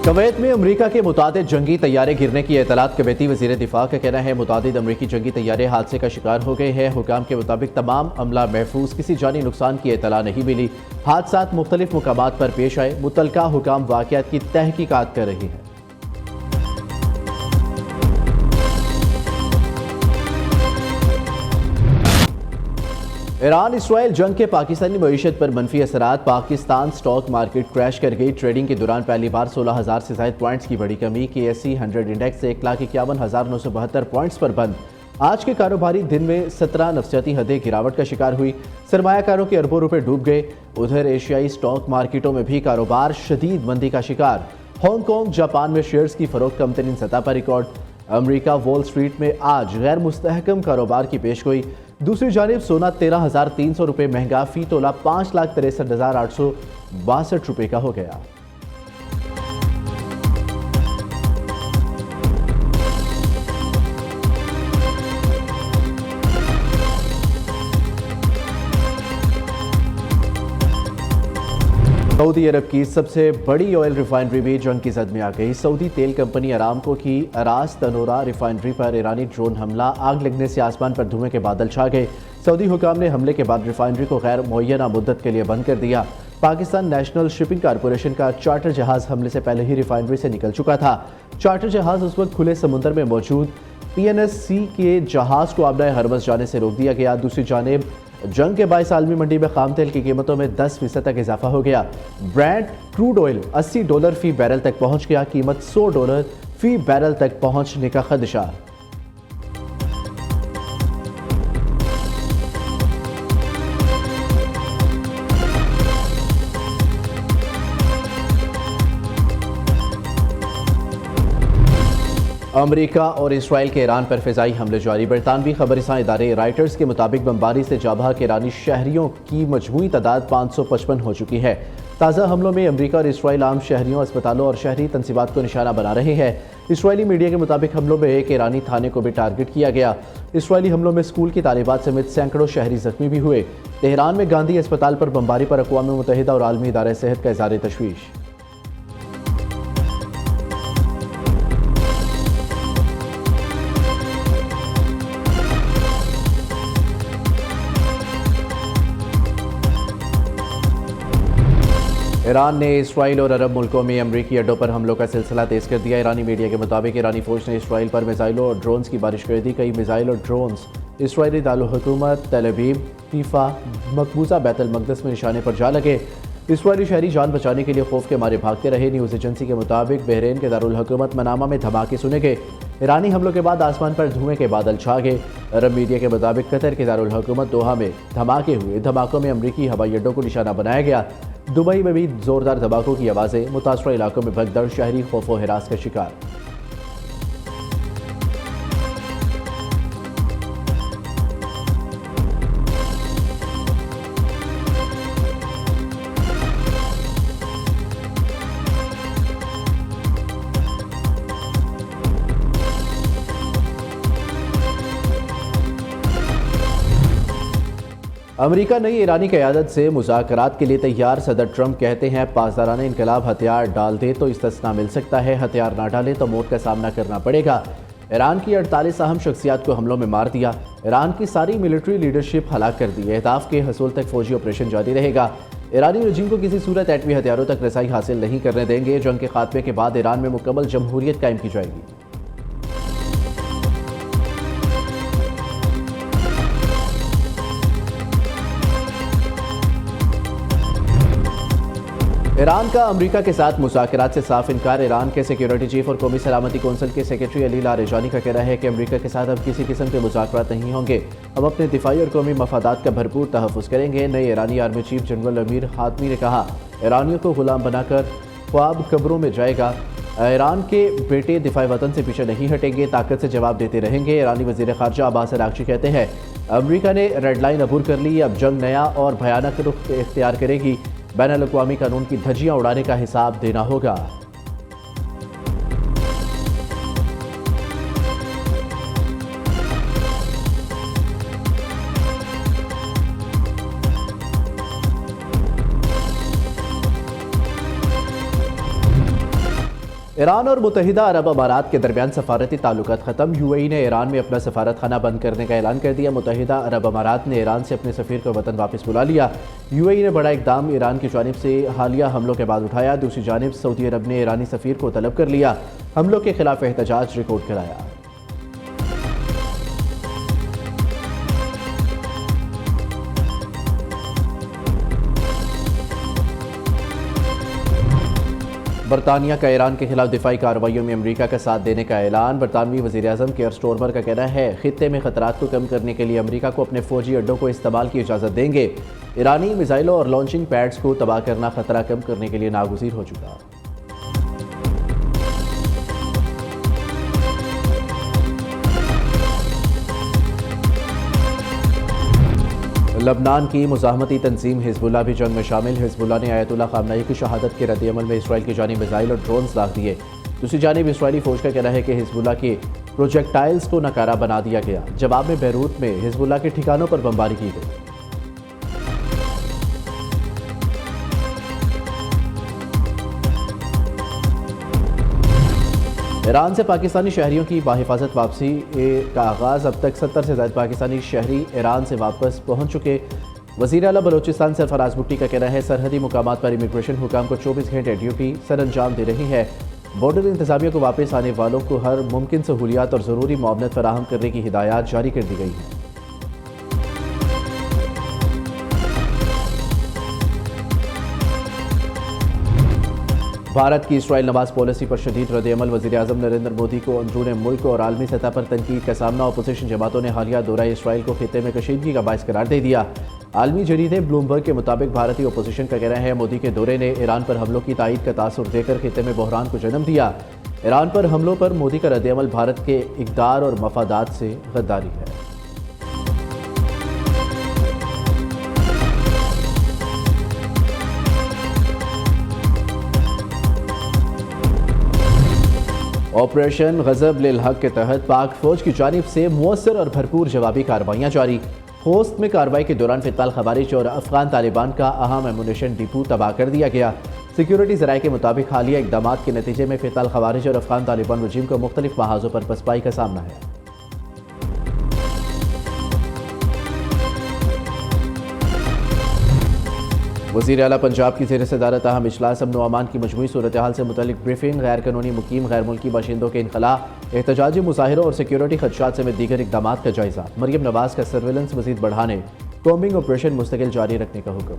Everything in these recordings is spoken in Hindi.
कवैत में अमरीका के मुतादिद जंगी तैयारे गिरने की इतलात कवैती वज़ीर दिफा का कहना है मुतादिद अमरीकी जंगी तैयारे हादसे का शिकार हो गए हैं। हुकाम के मुताबिक तमाम अमला महफूज, किसी जानी नुकसान की इतला नहीं मिली। हादसात मुख्तलिफ मुकामात पर पेश आए। मुतलका हुकाम वाक़यात की तहकीकात कर रही है। ईरान इसराइल जंग के पाकिस्तानी मईशत पर मनफी असरात। पाकिस्तान स्टॉक मार्केट क्रैश कर गई। ट्रेडिंग के दौरान पहली बार 16,000 से ज्यादा पॉइंट्स की बड़ी कमी। KSE 100 इंडेक्स 1,51,972 पॉइंट्स पर बंद। आज के कारोबारी दिन में 17 नफसियाती हदें गिरावट का शिकार हुई। सरमायाकारों के अरबों रुपए डूब गए। उधर एशियाई स्टॉक मार्केटों में भी कारोबार शदीद मंदी का शिकार। हांगकॉन्ग, जापान में शेयर्स की फरोख्त कम तरीन सतह पर रिकॉर्ड। अमरीका वॉल स्ट्रीट में आज गैर मुस्तहकम कारोबार की पेशगोई। दूसरी जानिब सोना 13,300 रुपये महंगा, फी तोला 5,63,862 रुपये का हो गया। सऊदी अरब की सबसे बड़ी ऑयल रिफाइनरी भी जंग की जद में आ गई। सऊदी तेल कंपनी अरामको की अरास तनोरा रिफाइनरी पर ईरानी ड्रोन हमला। आग लगने से आसमान पर धुएं के बादल छा गए। सऊदी हुकाम ने हमले के बाद रिफाइनरी को गैर मुअय्यना मुद्दत के लिए बंद कर दिया। पाकिस्तान नेशनल शिपिंग कॉरपोरेशन का चार्टर जहाज हमले से पहले ही रिफाइनरी से निकल चुका था। चार्टर जहाज उस वक्त खुले समुद्र में मौजूद PNSC के जहाज को आबनाए हरमस जाने से रोक दिया गया। दूसरी जानिब जंग के बायस आलमी मंडी में खाम तेल की कीमतों में 10% तक इजाफा हो गया। ब्रेंट क्रूड ऑयल $80 फी बैरल तक पहुंच गया। कीमत $100 फी बैरल तक पहुंचने का खदशा। अमरीका और इसराइल के ईरान पर फ़िज़ाई हमले जारी। बरतानवी खबरसां इदारे राइटर्स के मुताबिक बमबारी से जाबहक ईरानी शहरियों की मजमूई तादाद 555 हो चुकी है। ताज़ा हमलों में अमरीका और इसराइल आम शहरियों, अस्पतालों और शहरी तनसीबात को निशाना बना रहे हैं। इसराइली मीडिया के मुताबिक हमलों में एक ईरानी थाने को भी टारगेट किया गया। इसराइली हमलों में स्कूल की तालिबात समेत सैकड़ों शहरी जख्मी भी हुए। तेहरान में गांधी अस्पताल पर बमबारी पर अक़वाम मुत्तहिदा और आलमी इदारे सेहत का इज़हार तशवीश। ईरान ने इसराइल और अरब मुल्कों में अमरीकी अड्डों पर हमलों का सिलसिला तेज़ कर दिया। ईरानी मीडिया के मुताबिक ईरानी फौज ने इसराइल पर मिसाइलों और ड्रोन्स की बारिश कर दी। कई मिसाइल और ड्रोन्स इसराइली दारुल हुकूमत तेल अवीव, तीफा, मकबूजा बैतुल मक़दस में निशाने पर जा लगे। इसराइली शहरी जान बचाने के लिए खौफ के मारे भागते रहे। न्यूज़ एजेंसी के मुताबिक बहरीन के दारुल हुकूमत मनामा में धमाके सुने गए। ईरानी हमलों के बाद आसमान पर धुएं के बादल छा गए। अरब मीडिया के मुताबिक कतर के दारुल हुकूमत दोहा में धमाके हुए। धमाकों में अमरीकी हवाई अड्डों को निशाना बनाया गया। दुबई में भी जोरदार धमाकों की आवाज़ें। मुतासरा इलाकों में भगदड़, शहरी खौफ व हिरास का शिकार। अमरीका नई ईरानी क़यादत से मुज़ाकरात के लिए तैयार। सदर ट्रंप कहते हैं पासदाराना इनकलाब हथियार डाल दे तो इस्तिस्ना मिल सकता है, हथियार ना डाले तो मौत का सामना करना पड़ेगा। ईरान की 48 अहम शख्सियात को हमलों में मार दिया। ईरान की सारी मिलिट्री लीडरशिप हलाक कर दी। अहदाफ के हसूल तक फौजी ऑपरेशन जारी रहेगा। ईरानी रजीम को किसी सूरत एटमी हथियारों तक रसाई हासिल नहीं करने देंगे। जंग के खात्मे के बाद ईरान में मुकम्मल जमहूरियत कायम की जाएगी। ईरान का अमरीका के साथ मुज़ाकरात से साफ इनकार। ईरान के सिक्योरिटी चीफ और कौमी सलामती कौंसिल के सेक्रेटरी अली लारेजानी का कहना है कि अमरीका के साथ अब किसी किस्म के मुज़ाकरात नहीं होंगे। हम अपने दिफाई और कौमी मफादात का भरपूर तहफ़्फ़ुज़ करेंगे। नए ईरानी army chief general Amir Hatami ने कहा, ईरानियों को गुलाम बनाकर ख्वाब कब्रों में जाएगा। ईरान के बेटे दिफाई वतन से पीछे नहीं हटेंगे, ताकत से जवाब देते रहेंगे। ईरानी वज़ीर ख़ारजा अब्बास अराग़ची कहते हैं, अमरीका ने रेड लाइन अबूर कर ली, अब जंग नया और भयानक रुख इख्तियार करेगी। बैनुल अक़वामी कानून की धज्जियां उड़ाने का हिसाब देना होगा। ईरान और मुत्तहिदा अरब अमारात के दरमियान सफारती ताल्लुकात ख़त्म। यूएई ने ईरान में अपना सफारत खाना बंद करने का ऐलान कर दिया। मुत्तहिदा अरब अमारात ने ईरान से अपने सफ़ीर को वतन वापस बुला लिया। यूएई ने बड़ा इकदाम ईरान की जानिब से हालिया हमलों के बाद उठाया। दूसरी जानिब सऊदी अरब ने ईरानी सफ़ीर को तलब कर लिया। हमलों के खिलाफ एहतजाज रिकॉर्ड कराया। बरतानिया का ईरान के खिलाफ दिफाई कार्रवाइयों में अमरीका का साथ देने का ऐलान। बरतानवी वज़ीर-ए-आज़म केयर स्टोरमर का कहना है खित्ते में खतरात को कम करने के लिए अमरीका को अपने फौजी अड्डों को इस्तेमाल की इजाज़त देंगे। ईरानी मिसाइलों और लॉन्चिंग पैड्स को तबाह करना खतरा कम करने के लिए नागुज़ीर हो चुका। लबनान की मुज़ाहमती तंजीम हिज़्बुल्लाह भी जंग में शामिल। हिज़्बुल्लाह ने आयतुल्लाह ख़ामनई की शहादत के रद्द-ए-अमल में इसराइल की जानिब मिसाइल और ड्रोन्स दाग दिए। दूसरी जानिब इसराइली फ़ौज का कहना है कि हिज़्बुल्लाह के प्रोजेक्टाइल्स को नाकारा बना दिया गया। जवाब में बैरूत में हिज़्बुल्लाह के ठिकानों पर बमबारी की गई। ईरान से पाकिस्तानी शहरियों की बाहिफाजत वापसी का आगाज़। अब तक 70 से ज़्यादा पाकिस्तानी शहरी ईरान से वापस पहुँच चुके। वज़ीर आला बलोचिस्तान सरफराज भुट्टी का कहना है सरहदी मुकामात पर इमिग्रेशन हुकाम को 24 घंटे ड्यूटी सर अंजाम दे रही है। बॉर्डर इंतज़ामिया को वापस आने वालों को हर मुमकिन सहूलियात और ज़रूरी मुआवनत फराहम करने की हिदायत जारी कर दी गई है। भारत की इसराइल नवाज पॉलिसी पर शदीद रद्द-ए-अमल। वज़ीर-ए-आज़म नरेंद्र मोदी को अंदरूनी मुल्क और आलमी सतह पर तनकीद का सामना। अपोजिशन जमातों ने हालिया दौरा इसराइल को खित्ते में कशीदगी का बाइस करार दे दिया। आलमी जरीदे ब्लूमबर्ग के मुताबिक भारतीय अपोजिशन का कहना है मोदी के दौरे ने ईरान पर हमलों की तायीद का तासुर देकर खित्ते में बहरान को जन्म दिया। ईरान पर हमलों पर मोदी का रद्द-ए-अमल भारत के इक़दार और मफादात से गद्दारी है। ऑपरेशन गज़ब लिल हक के तहत पाक फौज की जानिब से मुअस्सर और भरपूर जवाबी कार्रवाइयाँ जारी। खोस्त में कार्रवाई के दौरान फिलहाल खवारिज और अफगान तालिबान का अहम एमुनेशन डिपो तबाह कर दिया गया। सिक्योरिटी ज़राए के मुताबिक हालिया इकदाम के नतीजे में फिलहाल खवारिज और अफगान तालिबान रजीम को मुख्तलिफ महाजों पर पसपाई का सामना है। वज़ीर आला पंजाब की ज़ेर सदारत अहम इजलास अमन व अमान की मजमूई सूरत हाल से मुतल्लिक़ ब्रीफिंग। गैर कानूनी मुकीम गैर मुल्की बाशिंदों के इनखला, एहतजाजी मुजाहिरों और सिक्योरिटी खदशात समेत दीगर इक़दाम का जायज़ा। मरियम नवाज का सर्वेलेंस मज़ीद बढ़ाने, कॉम्बिंग ऑपरेशन मुस्तकिल जारी रखने का हुक्म।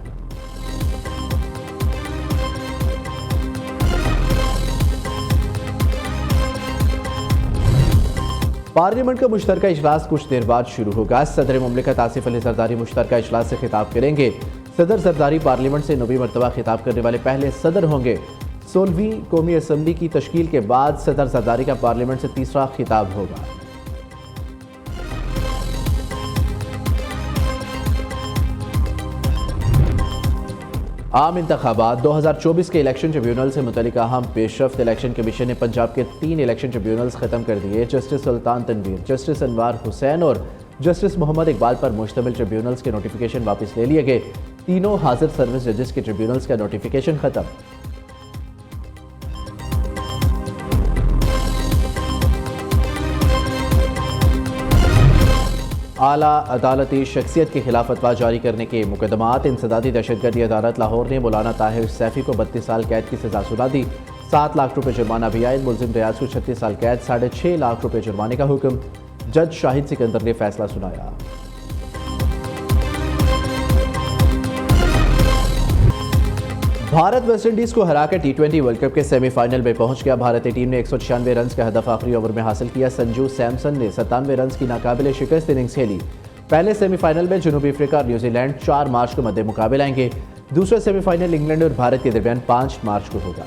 पार्लियामेंट का मुश्तरका इजलास कुछ देर बाद शुरू होगा। सदर मुमलिकत आसिफ अली जरदारी मुश्तरका इजलास से खिताब करेंगे। सदर जरदारी पार्लियामेंट से 9वीं मरतबा खिताब करने वाले पहले सदर होंगे। 16वीं कौमी असम्बली की तश्कील के बाद सदर जरदारी का पार्लियामेंट से तीसरा खिताब होगा। आम इंतखाबात 2024 के इलेक्शन ट्रिब्यूनल से मुतल्लिक अहम पेशरफ्त। इलेक्शन कमीशन ने पंजाब के 3 इलेक्शन ट्रिब्यूनल्स खत्म कर दिए। जस्टिस सुल्तान तनवीर, जस्टिस अनवार हुसैन और जस्टिस मोहम्मद इकबाल पर मुश्तमिल ट्रिब्यूनल्स के नोटिफिकेशन वापस ले लिए गए। तीनों हाजिर सर्विस जजेस के ट्रिब्यूनल्स का नोटिफिकेशन खत्म। आला अदालती शख्सियत के खिलाफ फतवा जारी करने के मुकदमात। इंसदादी दहशतगर्दी अदालत लाहौर ने मौलाना ताहिर सैफी को 32 साल कैद की सजा सुना दी। 7 लाख रुपए जुर्माना भी आयद। मुलजिम रियाज को 36 साल कैद, 6.5 लाख रुपए जुर्माने का हुक्म। जज शाहिद सिकंदर ने फैसला सुनाया। भारत वेस्टइंडीज को हराकर T20 वर्ल्ड कप के सेमीफाइनल में पहुंच गया। भारतीय टीम ने 196 रन का हदफ आखिरी ओवर में हासिल किया। संजू सैमसन ने 97 रन की नाकाबिले शिकस्त इनिंग्स खेली। पहले सेमीफाइनल में जनूबी अफ्रीका और न्यूजीलैंड 4 मार्च को मद्दे मुकाबले आएंगे। दूसरा सेमीफाइनल इंग्लैंड और भारत के दरमियान 5 मार्च को होगा।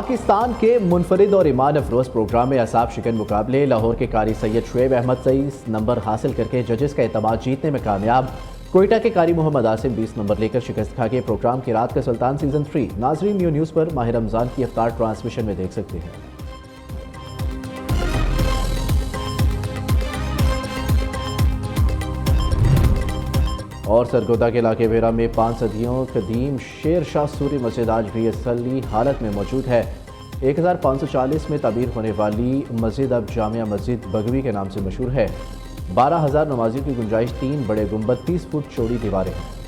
पाकिस्तान के मुनफरिद और ईमान अफरोज प्रोग्राम में असाब शिकन मुकाबले। लाहौर के कारी सैयद शुएब अहमद 23 नंबर हासिल करके जजेस का एतमाद जीतने में कामयाब। कोयटा के कारी मोहम्मद आसिम 20 नंबर लेकर शिकस्त खा के प्रोग्राम की रात का सुल्तान सीजन 3 नाजरीन न्यू न्यूज़ पर माह रमज़ान की इफ्तार ट्रांसमिशन में देख सकते हैं। और सरगोदा के इलाके वेरा में 5 सदियों कदीम शेर शाह सूरी मस्जिद आज भी असली हालत में मौजूद है। 1540 में ताबीर होने वाली मस्जिद अब जामिया मस्जिद बगवी के नाम से मशहूर है। 12,000 नमाजियों की गुंजाइश, 3 बड़े गुंबद, 30 फुट चौड़ी दीवारें हैं।